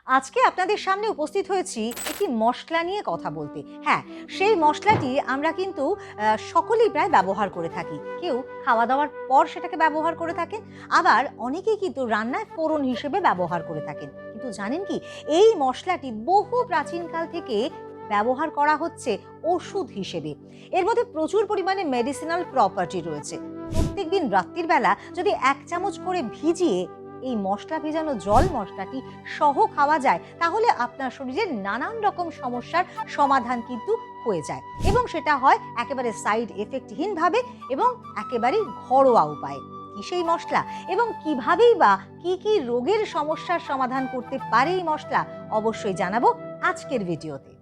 আজকে আপনাদের সামনে উপস্থিত হয়েছি একটি মশলা নিয়ে কথা বলতে। হ্যাঁ, সেই মশলাটি আমরা কিন্তু সকলেই প্রায় ব্যবহার করে থাকি। কেউ খাওয়া দাওয়ার পর সেটাকে ব্যবহার করে থাকেন, আবার অনেকেই কিন্তু রান্নায় ফোড়ন হিসেবে ব্যবহার করে থাকেন। কিন্তু জানেন কি, এই মশলাটি বহু প্রাচীনকাল থেকে ব্যবহার করা হচ্ছে ওষুধ হিসেবে। এর মধ্যে প্রচুর পরিমাণে মেডিসিনাল প্রপার্টি রয়েছে। প্রত্যেকদিন রাত্রির বেলা যদি 1 চামচ করে ভিজিয়ে এই মশলা ভেজানো জল মশলাটি সহ খাওয়া যায়, তাহলে আপনার শরীরের নানান রকম সমস্যার সমাধান কিন্তু হয়ে যায়, এবং সেটা হয় একেবারে সাইড এফেক্টহীন ভাবে এবং একেবারে ঘরোয়া উপায়ে। কি সেই মশলা এবং কিভাবেই বা কি কি রোগের সমস্যার সমাধান করতে পারে এই মশলা, অবশ্যই জানাবো আজকের ভিডিওতে।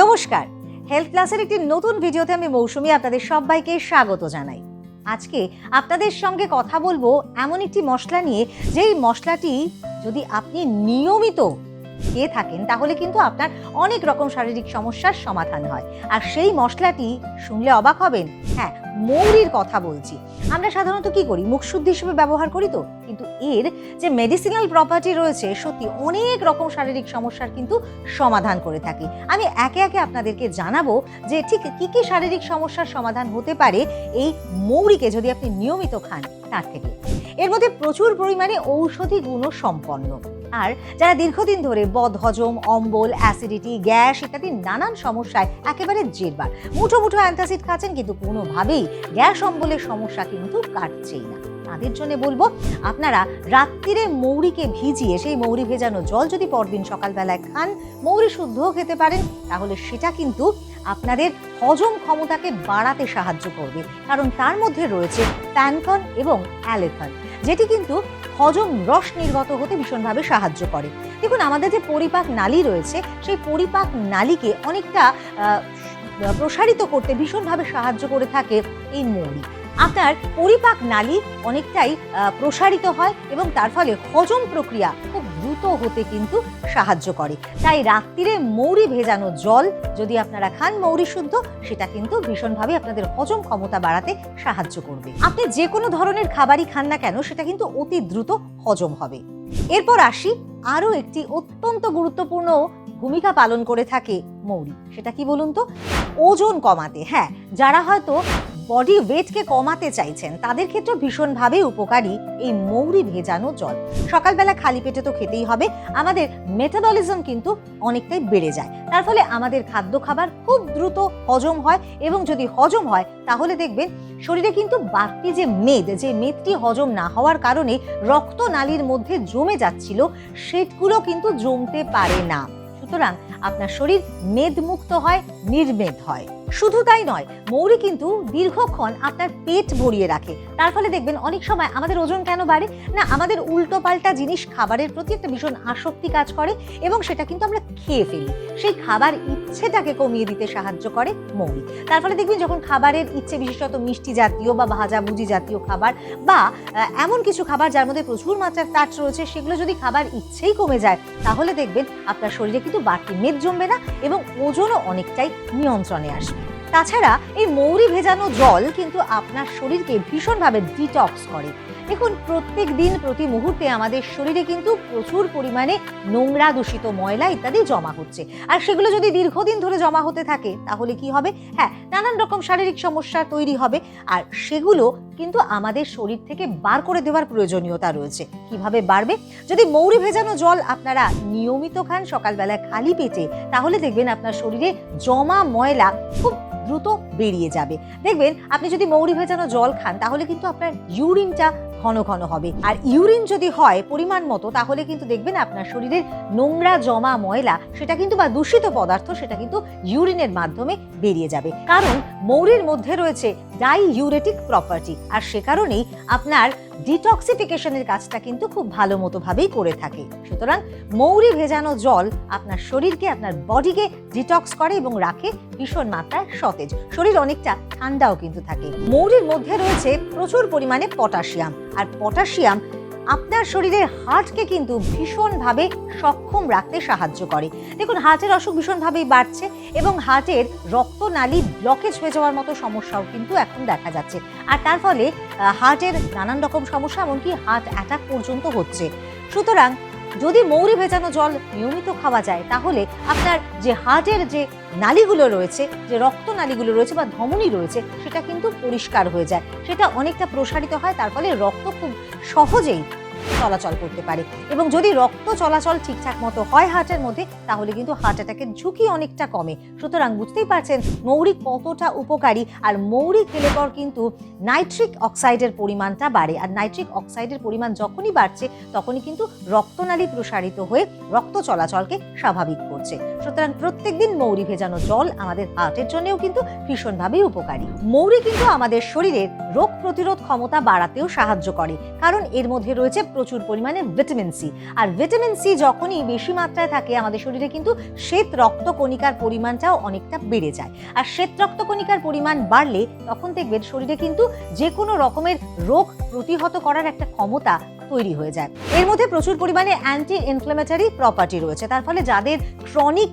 নমস্কার, হেলথ ক্লাসের একটি নতুন ভিডিওতে আমি মৌসুমী আপনাদের সবাইকে স্বাগত জানাই। আজকে আপনাদের সঙ্গে কথা বলবো এমন একটি মশলা নিয়ে, যেই মশলাটি যদি আপনি নিয়মিত খেয়ে থাকেন তাহলে কিন্তু আপনার অনেক রকম শারীরিক সমস্যার সমাধান হয়। আর সেই মশলাটি শুনলে অবাক হবেন, হ্যাঁ, মৌরির কথা বলছি। আমরা সাধারণত কি করি, মুখশুদ্ধি হিসেবে ব্যবহার করি তো, কিন্তু এর যে মেডিসিনাল প্রপার্টি রয়েছে সত্যি অনেক রকম শারীরিক সমস্যার কিন্তু সমাধান করে থাকি। আমি একে একে আপনাদেরকে জানাবো যে ঠিক কি কি শারীরিক সমস্যার সমাধান হতে পারে এই মৌরিকে যদি আপনি নিয়মিত খান তার থেকে। এর মধ্যে প্রচুর পরিমাণে ঔষধি গুণ সম্পন্ন, আর যারা দীর্ঘদিন ধরে বদহজম, অম্বল, অ্যাসিডিটি, গ্যাস ইত্যাদি নানান সমস্যায় একেবারে জেরবার, মুঠো মুঠো অ্যান্টাসিড খাচ্ছেন কিন্তু কোনোভাবেই গ্যাস অম্বলের সমস্যা কিন্তু কাটছেই না, তাদের জন্য বলবো আপনারা রাত্রিরে মৌরিকে ভিজিয়ে সেই মৌরি ভেজানো জল যদি পরদিন সকালবেলায় খান, মৌরি শুদ্ধও খেতে পারেন, তাহলে সেটা কিন্তু আপনাদের হজম ক্ষমতাকে বাড়াতে সাহায্য করবে। কারণ তার মধ্যে রয়েছে প্যানকন এবং অ্যালেথন, যেটি কিন্তু হজম রস নির্গত হতে ভীষণভাবে সাহায্য করে। দেখুন, আমাদের যে পরিপাক নালী রয়েছে সেই পরিপাক নালীকে অনেকটা প্রসারিত করতে ভীষণভাবে সাহায্য করে থাকে এই মৌরি। আপনার পরিপাক নালী অনেকটাই প্রসারিত হয় এবং তার ফলে হজম প্রক্রিয়া খুব দ্রুত হতে কিন্তু সাহায্য করে। তাই রাত্রিরে মৌরি ভেজানো জল যদি আপনারা খান মৌরি শুদ্ধ, সেটা কিন্তু ভীষণভাবে আপনাদের হজম ক্ষমতা বাড়াতে সাহায্য করবে। আপনি যে কোনো ধরনের খাবারই খান না কেন, সেটা কিন্তু অতি দ্রুত হজম হবে। এরপর আসি আরও একটি অত্যন্ত গুরুত্বপূর্ণ ভূমিকা পালন করে থাকে মৌরি, সেটা কি বলুন তো, ওজন কমাতে। হ্যাঁ, যারা হয়তো বডি ওয়েটকে কমাতে চাইছেন তাদের ক্ষেত্রে ভীষণভাবে উপকারী এই মৌরি ভেজানো জল। সকালবেলা খালি পেটে তো খেতেই হবে, আমাদের মেটাবলিজম কিন্তু অনেকটাই বেড়ে যায়, তার ফলে আমাদের খাদ্য খাবার খুব দ্রুত হজম হয়, এবং যদি হজম হয় তাহলে দেখবেন শরীরে কিন্তু বাড়তি যে মেদটি হজম না হওয়ার কারণে রক্ত নালীর মধ্যে জমে যাচ্ছিল, সেগুলো কিন্তু জমতে পারে না। সুতরাং আপনার শরীর মেদমুক্ত হয়, নির্মেদ হয়। শুধু তাই নয়, মৌরি কিন্তু দীর্ঘক্ষণ আপনার পেট ভরিয়ে রাখে। তার ফলে দেখবেন অনেক সময় আমাদের ওজন কেন বাড়ে না, আমাদের উল্টো পাল্টা জিনিস খাবারের প্রতি একটা ভীষণ আসক্তি কাজ করে এবং সেটা কিন্তু আমরা খেয়ে ফেলি। সেই খাবার ইচ্ছেটাকে কমিয়ে দিতে সাহায্য করে মৌরি। তার ফলে দেখবেন যখন খাবারের ইচ্ছে, বিশেষত মিষ্টি জাতীয় বা ভাজাভুজি জাতীয় খাবার বা এমন কিছু খাবার যার মধ্যে প্রচুর মাত্রার ফ্যাট রয়েছে, সেগুলো যদি খাবার ইচ্ছেই কমে যায়, তাহলে দেখবেন আপনার শরীরে কিন্তু বাড়তি মেদ জমবে না এবং ওজনও অনেকটাই নিয়ন্ত্রণে আসবে। তাছাড়া এই মৌরি ভেজানো জল কিন্তু আপনার শরীরকে ভীষণভাবে ডিটক্স করে। দেখুন, প্রত্যেক দিন প্রতি মুহূর্তে আমাদের শরীরে কিন্তু প্রচুর পরিমাণে নোংরা, দূষিত ময়লা ইত্যাদি জমা হচ্ছে, আর সেগুলো যদি দীর্ঘদিন ধরে জমা হতে থাকে তাহলে কি হবে, হ্যাঁ, নানান রকম শারীরিক সমস্যা তৈরি হবে, আর সেগুলো কিন্তু আমাদের শরীর থেকে বার করে দেওয়ার প্রয়োজনীয়তা রয়েছে। কিভাবে বাড়বে, যদি মৌরি ভেজানো জল আপনারা নিয়মিত খান সকালবেলায় খালি পেটে, তাহলে দেখবেন আপনার শরীরে জমা ময়লা খুব দ্রুত বেরিয়ে যাবে। দেখবেন আপনি যদি মৌরি ভেজানো জল খান তাহলে কিন্তু আপনার ইউরিনটা ঘন ঘন হবে, আর ইউরিন যদি হয় পরিমাণ মতো, তাহলে কিন্তু দেখবেন আপনার শরীরের নোংরা জমা ময়লা সেটা কিন্তু বা দূষিত পদার্থ সেটা কিন্তু ইউরিনের মাধ্যমে বেরিয়ে যাবে। কারণ মৌরির মধ্যে রয়েছে ডাইইউরেটিক প্রপার্টি, আর সে কারণেই আপনার ডিটক্সিফিকেশনের কাজটা কিন্তু খুব ভালো মতো ভাবেই করে থাকে। সুতরাং মৌরি ভেজানো জল আপনার শরীরকে, আপনার বডিকে ডিটক্স করে এবং রাখে ভীষণ মাত্রায় সতেজ। শরীর অনেকটা ঠান্ডাও কিন্তু থাকে। মৌরির মধ্যে রয়েছে প্রচুর পরিমাণে পটাশিয়াম, আর পটাশিয়াম আপনার শরীরের হার্টকে কিন্তু ভীষণভাবে সক্ষম রাখতে সাহায্য করে। দেখুন, হার্টের অসুখ ভীষণভাবেই বাড়ছে এবং হার্টের রক্তনালী ব্লকেজ হয়ে যাওয়ার মতো সমস্যাও কিন্তু এখন দেখা যাচ্ছে। আর তার ফলে হার্টের নানান রকম সমস্যা, এমনকি হার্ট অ্যাটাক পর্যন্ত হচ্ছে। সুতরাং যদি মৌরি ভেজানো জল নিয়মিত খাওয়া যায়, তাহলে আপনার যে হার্টের যে নালীগুলো রয়েছে, যে রক্তনালীগুলো রয়েছে বা ধমনী রয়েছে, সেটা কিন্তু পরিষ্কার হয়ে যায়, সেটা অনেকটা প্রসারিত হয়। তার ফলে রক্ত খুব সহজেই চলাচল করতে পারে এবং যদি রক্ত চলাচল ঠিকঠাক মতো হয় হার্টের মধ্যে, তাহলে কিন্তু হার্ট অ্যাটাকের ঝুঁকি অনেকটা কমে। সুতরাং বুঝতেই পারছেন মৌরি কতটা উপকারী। আর মৌরি খেলে পর কিন্তু নাইট্রিক অক্সাইডের পরিমাণটা বাড়ে, আর নাইট্রিক অক্সাইডের পরিমাণ যখনই বাড়ছে তখনই কিন্তু রক্তনালী প্রসারিত হয়ে রক্ত চলাচলকে স্বাভাবিক করছে। সুতরাং প্রত্যেকদিন মৌরি ভেজানো জল আমাদের হার্টের জন্যও কিন্তু ভীষণভাবেই উপকারী। মৌরি কিন্তু আমাদের শরীরের রোগ প্রতিরোধ ক্ষমতা বাড়াতেও সাহায্য করে, কারণ এর মধ্যে রয়েছে প্রচুর পরিমাণে ভিটামিন সি। আর ভিটামিন সি যখনই বেশি মাত্রায় থাকে আমাদের শরীরে, কিন্তু শ্বেত রক্তকণিকার পরিমাণটাও অনেকটা বেড়ে যায়। আর শ্বেত রক্তকণিকার পরিমাণ বাড়লে তখন দেখবেন শরীরে কিন্তু যে কোনো রকমের রোগ প্রতিহত করার একটা ক্ষমতা তৈরি হয়ে যায়। এর মধ্যে প্রচুর পরিমাণে অ্যান্টি ইনফ্ল্যামেটরি প্রপার্টি রয়েছে। তার ফলে যাদের ক্রনিক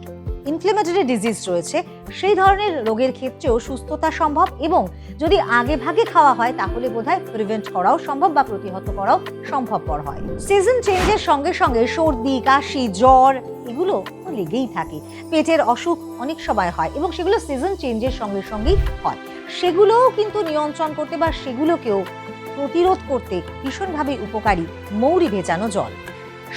ইনফ্ল্যামেটরি ডিজিজ রয়েছে, সেই ধরনের রোগের ক্ষেত্রেও সুস্থতা সম্ভব, এবং যদি আগে ভাগে খাওয়া হয় তাহলে বোধহয় প্রিভেন্ট করাও সম্ভব বা প্রতিহত করাও সম্ভবপর হয়। সিজন চেঞ্জের সঙ্গে সঙ্গে সর্দি, কাশি, জ্বর এগুলো তো লেগেই থাকে। পেটের অসুখ অনেক সময় হয় এবং সেগুলো সিজন চেঞ্জের সঙ্গে সঙ্গেই হয়। সেগুলোও কিন্তু নিয়ন্ত্রণ করতে বা সেগুলোকেও প্রতিরোধ করতে ভীষণভাবে উপকারী মৌরি ভেজানো জল।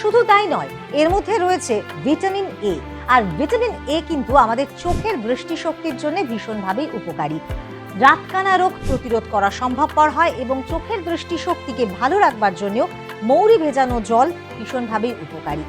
শুধু তাই নয়, এর মধ্যে রয়েছে vitamin A. R vitamin A কিন্তু আমাদের চোখের দৃষ্টিশক্তির জন্য ভীষণভাবেই উপকারী। রাতকানা রোগ প্রতিরোধ করা সম্ভবপর হয় এবং চোখের দৃষ্টিশক্তিকে ভালো রাখবার জন্য মৌরি ভেজানো জল ভীষণভাবেই উপকারী।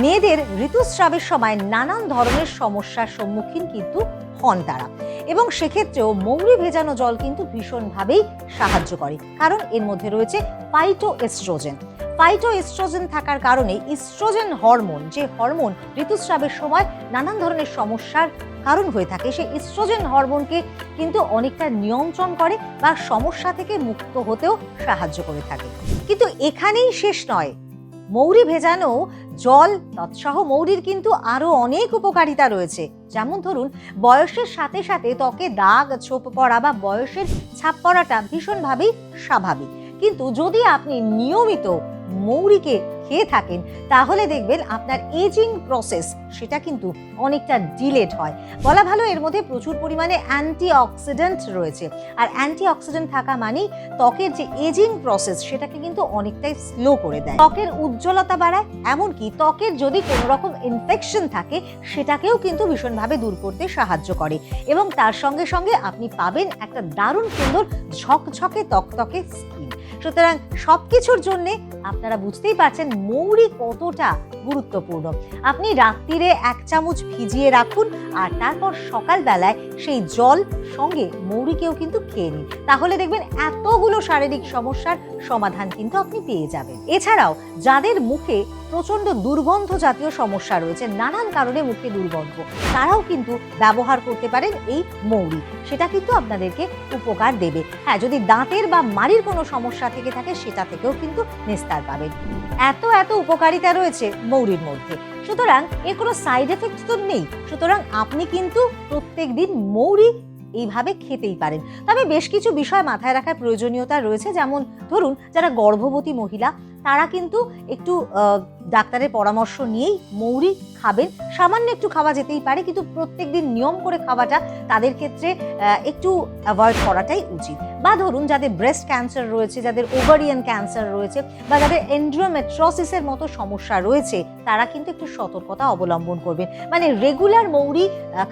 মেয়েদের ঋতুস্রাবের সময় নানান ধরনের সমস্যার সম্মুখীন কিন্তু হন তারা, এবং সেক্ষেত্রেও মৌরি ভেজানো জল কিন্তু ভীষণভাবেই সাহায্য করে, কারণ এর মধ্যে রয়েছে ফাইটোএস্ট্রোজেন। ফাইটোএস্ট্রোজেন থাকার কারণে ইস্ট্রোজেন হরমোন, যে হরমোন ঋতুস্রাবের সময় নানান ধরনের সমস্যার কারণ হয়ে থাকে, সেই ইস্ট্রোজেন হরমোনকে কিন্তু অনেকটা নিয়ন্ত্রণ করে বা সমস্যা থেকে মুক্ত হতেও সাহায্য করে থাকে। কিন্তু এখানেই শেষ নয়, মৌরি ভেজানো জল তৎসহ মৌরির কিন্তু আরো অনেক উপকারিতা রয়েছে। যেমন ধরুন, বয়সের সাথে সাথে ত্বকে দাগ ছোপ পড়া বা বয়সের ছাপ পড়াটা ভীষণভাবেই স্বাভাবিক, কিন্তু যদি আপনি নিয়মিত মৌরিকে খেয়ে থাকেন, তাহলে দেখবেন আপনার এজিং প্রসেস সেটা কিন্তু অনেকটা ডিলেড হয়। বলা ভালো, এর মধ্যে প্রচুর পরিমাণে অ্যান্টিঅক্সিডেন্ট রয়েছে, আর অ্যান্টিঅক্সিডেন্ট থাকা মানেই ত্বকের যে এজিং প্রসেস সেটাকে কিন্তু অনেকটাই স্লো করে দেয়, ত্বকের উজ্জ্বলতা বাড়ায়, এমনকি ত্বকের যদি কোনো রকম ইনফেকশন থাকে সেটাকেও কিন্তু ভীষণভাবে দূর করতে সাহায্য করে। এবং তার সঙ্গে সঙ্গে আপনি পাবেন একটা দারুণ সুন্দর ঝকঝকে তকতকে স্কিন। সুতরাং সবকিছুর জন্য আপনারা বুঝতেই পারছেন মৌরি কতটা গুরুত্বপূর্ণ। আপনি রাত্রিরে 1 চামচ ভিজিয়ে রাখুন, আর তারপর সকালবেলায় সেই জল সঙ্গে মৌরিকেও কিন্তু খেয়ে নিন, তাহলে দেখবেন এতগুলো শারীরিক সমস্যার সমাধান কিন্তু আপনি পেয়ে যাবেন। এছাড়াও যাদের মুখে প্রচন্ড দুর্গন্ধ জাতীয় সমস্যা রয়েছে, নানান কারণে মুখে দুর্গন্ধ, তারাও কিন্তু ব্যবহার করতে পারেন এই মৌরি, সেটা কিন্তু আপনাদেরকে উপকার দেবে। হ্যাঁ, যদি দাঁতের বা মাড়ির কোনো সমস্যা থেকে থাকে সেটা থেকেও কিন্তু নিস্তার পাবেন। এত উপকারিতা রয়েছে মৌরির মধ্যে, সুতরাং এর কোনো সাইড এফেক্ট তো নেই। সুতরাং আপনি কিন্তু প্রত্যেকদিন মৌরি এইভাবে খেতেই পারেন। তবে বেশ কিছু বিষয় মাথায় রাখার প্রয়োজনীয়তা রয়েছে, যেমন ধরুন যারা গর্ভবতী মহিলা, তারা কিন্তু একটু ডাক্তারের পরামর্শ নিয়েই মৌরি খাবেন। সামান্য একটু খাওয়া যেতেই পারে, কিন্তু প্রত্যেকদিন নিয়ম করে খাওয়াটা তাদের ক্ষেত্রে একটু অ্যাভয়েড করাটাই উচিত। বা ধরুন যাদের ব্রেস্ট ক্যান্সার রয়েছে, যাদের ওভারিয়ান ক্যান্সার রয়েছে, বা যাদের এন্ড্রোমেট্রোসিসের মতো সমস্যা রয়েছে, তারা কিন্তু একটু সতর্কতা অবলম্বন করবেন। মানে রেগুলার মৌরি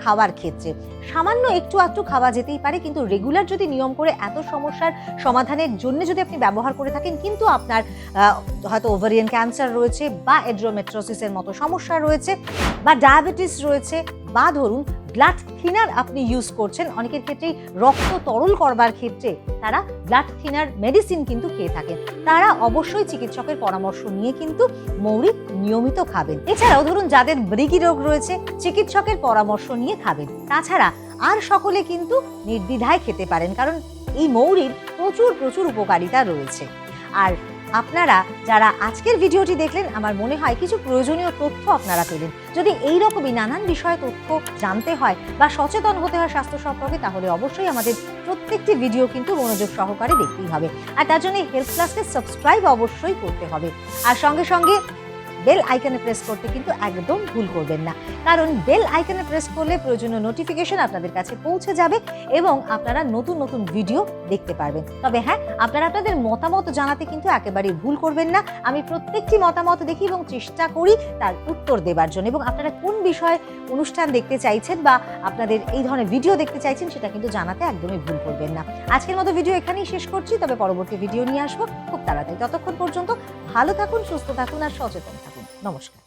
খাওয়ার ক্ষেত্রে সামান্য একটু আধটু খাওয়া যেতেই পারে, কিন্তু রেগুলার যদি নিয়ম করে এত সমস্যার সমাধানের জন্য যদি আপনি ব্যবহার করে থাকেন, কিন্তু আপনার হয়তো ওভারিয়ান ক্যান্সার রয়েছে বা এন্ড্রোমেট্রোসিসের মতো সমস্যা রয়েছে বা ডায়াবেটিস রয়েছে, বা ধরুন ব্লাড থিনার আপনি ইউজ করছেন, অনেকের ক্ষেত্রেই রক্ত তরল করবার ক্ষেত্রে তারা ব্লাড থিনার মেডিসিন কিন্তু খেয়ে থাকেন, তারা অবশ্যই চিকিৎসকের পরামর্শ নিয়ে কিন্তু মৌরি নিয়মিত খাবেন। এছাড়াও ধরুন যাদের মৃগী রোগ রয়েছে, চিকিৎসকের পরামর্শ নিয়ে খাবেন। তাছাড়া আর সকলে কিন্তু নির্দ্বিধায় খেতে পারেন, কারণ এই মৌরির প্রচুর উপকারিতা রয়েছে। আর আপনারা যারা আজকের ভিডিওটি দেখলেন, আমার মনে হয় কিছু প্রয়োজনীয় তথ্য আপনারা পেলেন। যদি এই রকমই নানান বিষয়ে তথ্য জানতে হয় বা সচেতন হতে হয় স্বাস্থ্য সম্পর্কে, তাহলে অবশ্যই আমাদের প্রত্যেকটি ভিডিও কিন্তু মনোযোগ সহকারে দেখতেই হবে। আর তার জন্য হেলথ প্লাসকে সাবস্ক্রাইব অবশ্যই করতে হবে। আর সঙ্গে সঙ্গে বেল আইকনে প্রেস করতে কিন্তু একদম ভুল করবেন না, কারণ বেল আইকনে প্রেস করলে প্রয়োজনীয় নোটিফিকেশন আপনাদের কাছে পৌঁছে যাবে এবং আপনারা নতুন নতুন ভিডিও দেখতে পারবেন। তবে হ্যাঁ, আপনারা আপনাদের মতামত জানাতে কিন্তু একেবারেই ভুল করবেন না। আমি প্রত্যেকটি মতামত দেখি এবং চেষ্টা করি তার উত্তর দেবার জন্য, এবং আপনারা কোন বিষয়ে অনুষ্ঠান দেখতে চাইছেন বা আপনাদের এই ধরনের ভিডিও দেখতে চাইছেন সেটা কিন্তু জানাতে একদমই ভুল করবেন না। আজকের মতো ভিডিও এখানেই শেষ করছি, তবে পরবর্তী ভিডিও নিয়ে আসবো খুব তাড়াতাড়ি। ততক্ষণ পর্যন্ত ভালো থাকুন, সুস্থ থাকুন আর সচেতন থাকুন। নমস্কার।